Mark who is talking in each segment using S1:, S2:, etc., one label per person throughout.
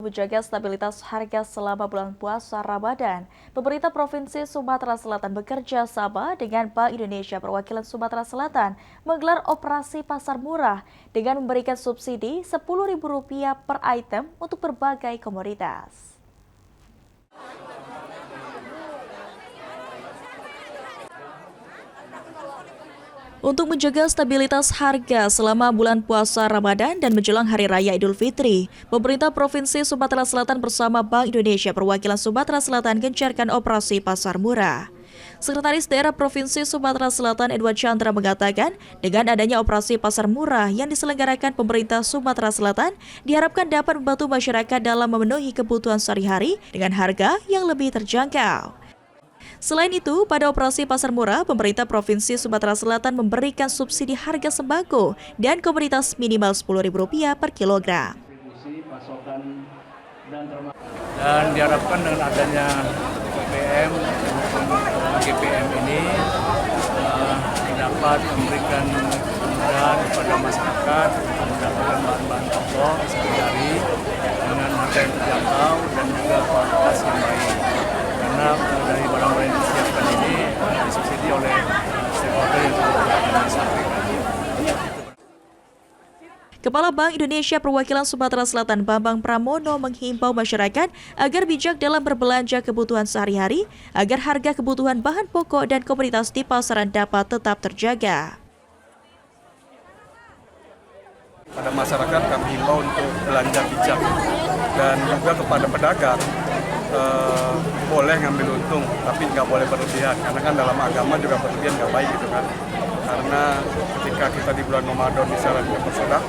S1: menjaga stabilitas harga selama bulan puasa Ramadan, pemerintah Provinsi Sumatera Selatan bekerja sama dengan Bank Indonesia Perwakilan Sumatera Selatan menggelar operasi pasar murah dengan memberikan subsidi Rp10.000 per item untuk berbagai komoditas. Untuk menjaga stabilitas harga selama bulan puasa Ramadan dan menjelang Hari Raya Idul Fitri, pemerintah Provinsi Sumatera Selatan bersama Bank Indonesia Perwakilan Sumatera Selatan gencarkan operasi pasar murah. Sekretaris Daerah Provinsi Sumatera Selatan Edward Chandra mengatakan, dengan adanya operasi pasar murah yang diselenggarakan pemerintah Sumatera Selatan, diharapkan dapat membantu masyarakat dalam memenuhi kebutuhan sehari-hari dengan harga yang lebih terjangkau. Selain itu, pada operasi pasar murah, pemerintah Provinsi Sumatera Selatan memberikan subsidi harga sembako dan komoditas minimal Rp10.000 per kilogram.
S2: Dan diharapkan dengan adanya GPM ini dapat memberikan kemudahan kepada masyarakat mendapatkan bahan-bahan pokok sehari-hari dengan harga yang terjangkau dan juga kualitas yang baik. Karena dari barang-barang yang disiapkan ini disubsidi oleh stakeholder yang telah disampaikan.
S1: Kepala Bank Indonesia Perwakilan Sumatera Selatan Bambang Pramono menghimbau masyarakat agar bijak dalam berbelanja kebutuhan sehari-hari agar harga kebutuhan bahan pokok dan komoditas di pasaran dapat tetap terjaga.
S3: Pada masyarakat kami himbau untuk belanja bijak dan juga kepada pedagang boleh ngambil untung tapi nggak boleh berlebihan karena kan dalam agama juga berlebihan nggak baik gitu kan. Karena ketika kita di bulan Ramadan disarankan bersedekah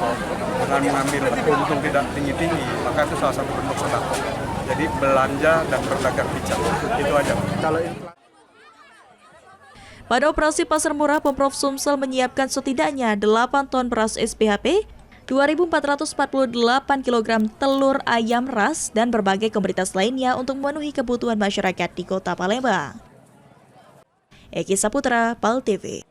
S3: dengan mengambil untung tidak tinggi-tinggi, maka itu salah satu bentuk sedekah. Jadi belanja dan berdagang bijak, itu aja.
S1: Pada operasi pasar murah, Pemprov Sumsel menyiapkan setidaknya 8 ton beras SPHP, 2.448 kg telur ayam ras, dan berbagai komoditas lainnya untuk memenuhi kebutuhan masyarakat di Kota Palembang. Eki Saputra, PAL TV.